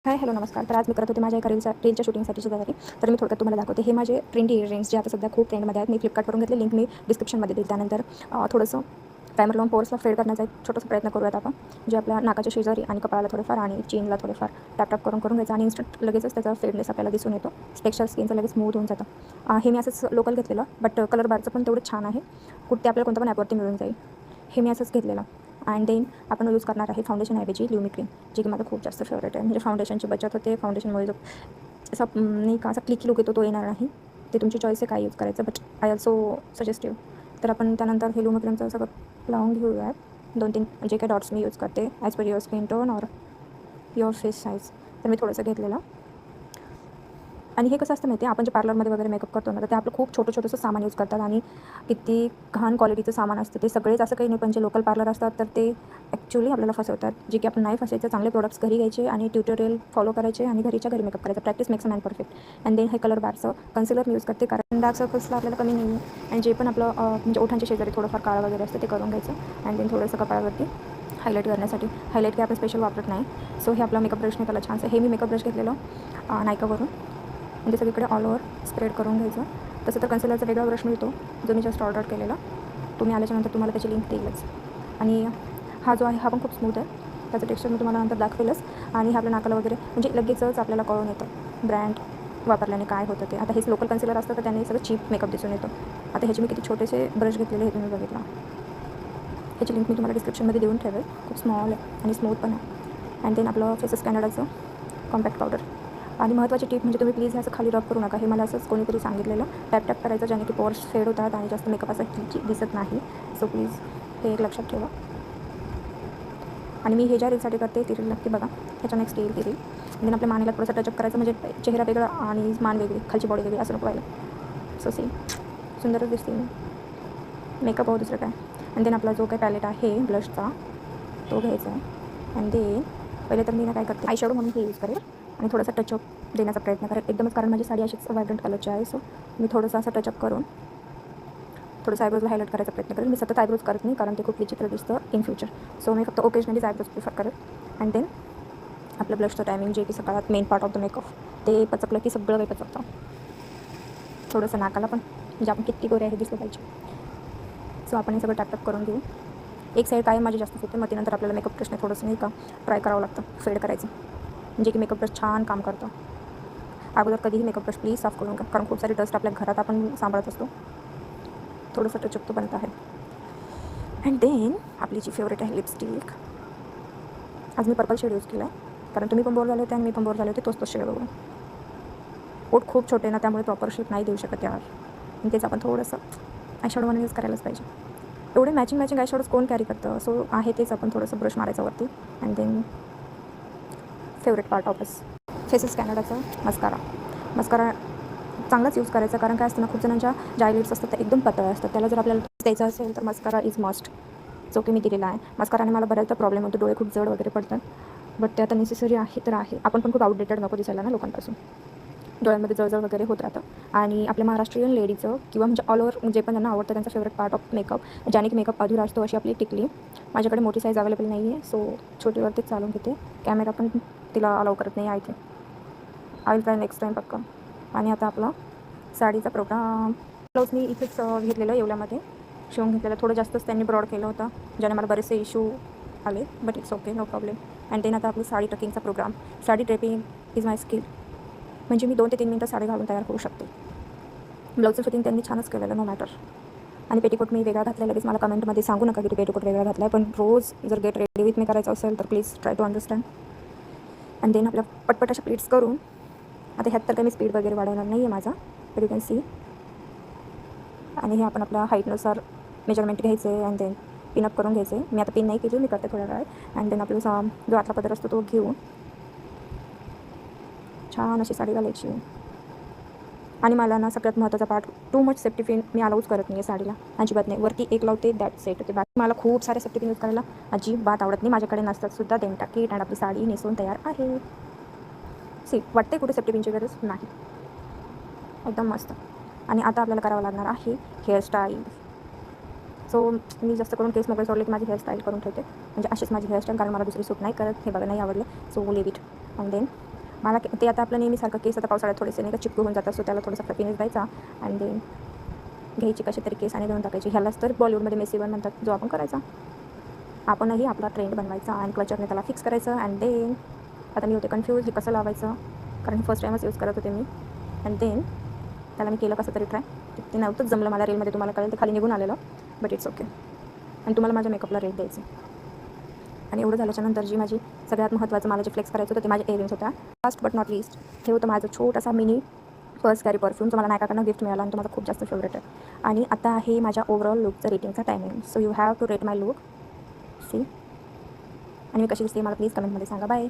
Hi hello नमस्कार. तर आज मी करत होते माझ्या एका रीलच्या शूटिंगसाठीची तयारी. तर मी थोडक्यात तुम्हाला दाखवते. हे माझे ट्रेंडी इयरिंग्स जे आता सध्या खूप ट्रेंडमध्ये आहेत. मी फ्लिपकार्टवरून घेतले. लिंक मी डिस्क्रिप्शनमध्ये देईल. त्यानंतर थोडंसं टायमर लावून पोर्सला फेड करण्याचा एक छोटासा प्रयत्न करूयात आपण. जे आपल्या नाकाच्या शेजारी आणि कपाळाला थोडंफार आणि चीनला थोडंफार टॅप करून घ्यायचं आणि इन्स्टंट लगेचच त्याचा फेडनेस आपल्याला दिसून येतो. टेक्स्चर स्किनचं लगेच स्मूथ होऊन जातं. हे मी असंच लोकल घेतलेलं, बट कलर बारचं पण तेवढं छान आहे. कुठे आपल्याला कोणत्या पण ॲपवरती मिळून जाईल. हे मी असंच घेतलेलं. अँड देन आपण यूज करणार आहे फाउंडेशनऐवजी ल्युमी क्रीम, जी की माझं खूप जास्त फेवरेट आहे. म्हणजे फाउंडेशनची बचत होते. फाउंडेशनमुळे जो असा नाही का असा क्लिकी लुक येतो तो येणार नाही. ते तुमची चॉईस आहे काय यूज करायचं, बट आय ऑल्सो सजेस्टिव्ह. तर आपण त्यानंतर हे ल्युमी क्रीमचं सगळं लावून घेऊयात. 2-3 जे काही डॉट्स मी यूज करते as per your skin tone और युअर फेस साईज. तर मी थोडंसं घेतलेलं. आणि हे कसं असतं माहिती आहे, आपण जे पार्लरमध्ये वगैरे मेकअप करतो ना, तर ते आपलं खूप छोटंसं सामान यूज करतात आणि किती घाण क्वालिटीचं सामान असतं ते. सगळेच असं काही नाही, पण जे लोकल पार्लर असतात तर ते ॲक्च्युअली आपल्याला फसवतात. जे की आपण नाही फसायचं. चांगले प्रोडक्ट्स घरी घ्यायचे आणि ट्युटोरियल फॉलो करायचे आणि घरीच्या घरी मेकअप करायचा. Practice makes a man perfect. And then हे कलर बारचं कन्सिलर मी यूज करते, कारण डार्क सर्कल्सला आपल्याला कमी नाही आहे. आणि जे पण आपलं म्हणजे ओठांच्या शेजारी थोडंफार काळं वगैरे असतं ते करून घ्यायचं. अँड देन थोडंसं कपाळावरती हायलाईट करण्यासाठी हायलाईट काही आपण स्पेशल वापरत नाही. सो हे आपला मेकअप ब्रशने त्याला छानसं हे मी मेकअप ब्रश घेतलेलं नायकावरून. म्हणजे सगळीकडे ऑल ओव्हर स्प्रेड करून घ्यायचं. तसं तर कन्सिलरचा वेगळा ब्रश मिळतो, जो मी जस्ट ऑर्डर केलेला. तुम्ही आल्याच्यानंतर तुम्हाला त्याची लिंक देईलच. आणि हा जो आहे हा पण खूप स्मूथ आहे. त्याचं टेक्स्चर मी तुम्हाला नंतर दाखवेलच. आणि हे आपल्या नाकाला वगैरे म्हणजे लगेचच आपल्याला कळून येतं ब्रँड वापरल्याने काय होतं ते. आता हेच लोकल कन्सिलर असतं तर त्याने सगळं चीप मेकअप दिसून येतो. आता ह्याचे मी किती छोटेसे ब्रश घेतलेले हे तुम्ही बघितला. ह्याची लिंक मी तुम्हाला डिस्क्रिप्शनमध्ये देऊन ठेवेल. खूप स्मॉल आहे आणि स्मूथ पण आहे. अँड देन आपलं फेसेस कॅनडाचं कॉम्पॅक्ट पावडर. आणि महत्त्वाची टिप म्हणजे तुम्ही प्लीज हे असं खाली रब करू नका. हे मला असंच कोणीतरी सांगितलेलं. टॅप करायचं, ज्याने की पोर्स फेड होतात आणि जास्त मेकअप असा दिसत नाही. सो प्लीज हे एक लक्षात ठेवा. आणि मी हे ज्या रीलसाठी करते ती रील नक्की बघा. ह्याच्या नेक्स्ट येईल ती रील. देन आपल्या मानेला थोडंसं टचअप करायचं, म्हणजे चेहरा वेगळा आणि मान वेगळी, खालची बॉडी वेगळी असं नको व्हायला. सो सेम सुंदरच दिसते मी. मेकअप हो दुसरं काय. आणि देन आपला जो काही पॅलेट आहे ब्लशचा तो घ्यायचा आहे. आणि देन पहिले तर मी ना काय करते, आय शॅडो म्हणून हे यूज करेल आणि थोडासा टचअप देण्याचा प्रयत्न करेल एकदमच, कारण माझी साडी अशीच व्हायब्रंट कलरची आहे. सो मी थोडंसं असं टचअप करून थोडंसं आयब्रोजला हायलाईट करायचा प्रयत्न करेल. मी सतत आयब्रोज करत नाही, कारण ते खूप विचित्र दिसतं इन फ्युचर. सो मी फक्त ओकेजनलीच आयब्रोज प्रिफर करेल. अँड देन आपलं ब्लशचं टायमिंग जे की सकाळात main part of the makeup, ते पचकलं की सगळं काही पचकतं. थोडंसं नाकाला पण, म्हणजे आपण किती गोरे आहे हे दिसलं पाहिजे. सो आपण हे सगळं टॅपटॅप करून घेऊ. एक साईड कायम माझी जास्त होते, मग त्यानंतर आपल्याला मेकअप ब्रशने थोडंसं नाही का ट्राय करावं लागतं फेड करायचं, म्हणजे की मेकअप ब्रश छान काम करतं. अगोदर कधीही मेकअप ब्रश प्लीज साफ करून घ्या, कारण खूप सारी डस्ट आपल्या घरात आपण सांभाळत असतो. थोडंसं टचअप तो बनत आहे. अँड देन आपली जी फेवरेट आहे लिपस्टिक. आज मी पर्पल शेड यूज केला आहे, कारण तुम्ही पण बोर झाले होते आणि मी पण बोर झाले होते तोच शेड बघून. पोट खूप छोटे ना, त्यामुळे प्रॉपर शेप नाही देऊ शकत यावर. आणि तेच आपण थोडंसं आयशॅडो म्हणून यूज करायलाच पाहिजे. एवढे मॅचिंग आयशॅडोज कोण कॅरी करतं. सो आहे तेच आपण थोडंसं ब्रश मारायचं वरती. And then favourite part of us faces कॅनडाचं मस्कारा चांगलाच यूज करायचा, कारण काय असतं ना, खूप जणांच्या ज्या आयलिड्स असतात त्या एकदम पातळ असतात. त्याला जर आपल्याला द्यायचं असेल तर मस्कारा इज मस्ट, जो की मी दिलेला आहे. मस्काराने मला बऱ्याचदा प्रॉब्लेम होतो, डोळे खूप जड वगैरे पडतात. बट ते आता नेसेसरी आहे तर आहे. आपण पण खूप आउटडेटेड नको दिसायला ना लोकांपासून. डोळ्यामध्ये जळजळ वगैरे होत राहतं. आणि आपल्या महाराष्ट्रीयन लेडीचं किंवा म्हणजे ऑल ओव्हर जे पण त्यांना आवडतं त्यांचा फेवरेट पार्ट ऑफ मेकअप, ज्याने की मेकअप अधुरा असतो, अशी आपली टिकली. माझ्याकडे मोठी साईज अवेलेबल नाही आहे, सो छोटीवरतीच चालून घेते. कॅमेरा पण तिला अलाउ करत नाही. I will try next time पक्का. आणि आता आपला साडीचा प्रोग्राम. ब्लाऊज मी इथेच घेतलेलं येवल्यामध्ये शिवून घेतलेलं. थोडं जास्तच त्यांनी ब्रॉड केलं होतं, ज्याने मला बरेचसे इश्यू आले, but it's okay, no problem. And then आता आपली साडी टकिंगचा programme. Sari draping is my skill, म्हणजे मी 2 ते 3 मिनिटं साडी घालून तयार करू शकते. ब्लाऊजचं फिटिंग त्यांनी छानच केलेलं, नो मॅटर. आणि पेटीकोट मी वेगळा घातला. लगेच मला कमेंटमध्ये सांगू नका की पेटीकोट वेगळा घातला आहे, पण रोज जर गेट रेडी विथ मी करायचं असेल तर please try to understand. And then आपल्या पटपट अशा प्लेट्स करून, आता ह्यात तर काही मी स्पीड वगैरे वाढवणार नाही आहे माझा, तर यू कॅन सी. आणि हे आपण आपल्या हाईटनुसार मेजरमेंट घ्यायचे आहे. अँड देन पिनअप करून घ्यायचे. मी आता पिन नाही केली, मी करते थोड्या वेळात. अँड देन आपला जो आतला पदर असतो तो घेऊन छान अशी साडी घालायची. आणि मला ना सगळ्यात महत्त्वाचा part, too much safety pin मी अलाउच करत नाही आहे साडीला, अजिबात नाही. वरती एक लावते, दॅट सेट होते. बाकी मला खूप सारे सेफ्टी पिन यूज करायला अजिबात आवडत नाही. माझ्याकडे नसतात सुद्धा. देन टाकीट आणि आपली साडी नेसून तयार आहे. सी वाटते कुठे सेफ्टी पिनची गरज नाही, एकदम मस्त. आणि आता आपल्याला करावं लागणार आहे हेअरस्टाईल. सो मी जास्त करून केस मोकळे सोडले की माझी हेअरस्टाईल करून ठेवते, म्हणजे अशीच माझी हेअरस्टाईल, कारण मला दुसरी सूट नाही करत. हे बघा नाही आवडलं, so leave it. And then मला ते आता आपलं नेहमीसारखं केस आता पावसाळ्यात थोडेसे नाही का चिपकू होऊन जातात, सो त्याला थोडासा फ्लफीनेस द्यायचा आणि देन घ्यायची कशी तरी केस आणि देऊन टाकायची. ह्यालाच तर बॉलिवूडमध्ये मेसी बन म्हणतात, जो आपण करायचा. आपणही आपला ट्रेंड बनवायचा आणि क्लचरने त्याला फिक्स करायचं. अँड देन आता मी होते कन्फ्यूज हे कसं लावायचं, कारण फर्स्ट टाईमच यूज करत होते मी. अँड देन त्याला मी केलं कसं तरी ट्राय. ते नव्हतंच जमलं मला रीलमध्ये, तुम्हाला कळेल ते खाली निघून आलेलं, बट इट्स ओके. आणि तुम्हाला माझ्या मेकअपला रेट द्यायचं. आणि एवढं झाल्याच्यानंतर जी माझी सगळ्यात महत्त्वाचं मला जे फ्लेक्स करायचं होतं ते माझ्या इयरिंग्स होत्या. लास्ट बट नॉट लिस्ट हे होतं माझं छोटासा मिनी फर्स्ट कॅरी परफ्यूम, जो मला नायकाकडनं गिफ्ट मिळाला आणि तो माझा खूप जास्त फेवरेट आहे. आणि आता आहे माझ्या ओव्हरऑल लुकचं रेटिंगचा timing. So you have to rate my look see. आणि मी कशी दिसते मला प्लीज कमेंटमध्ये सांगा. बाय.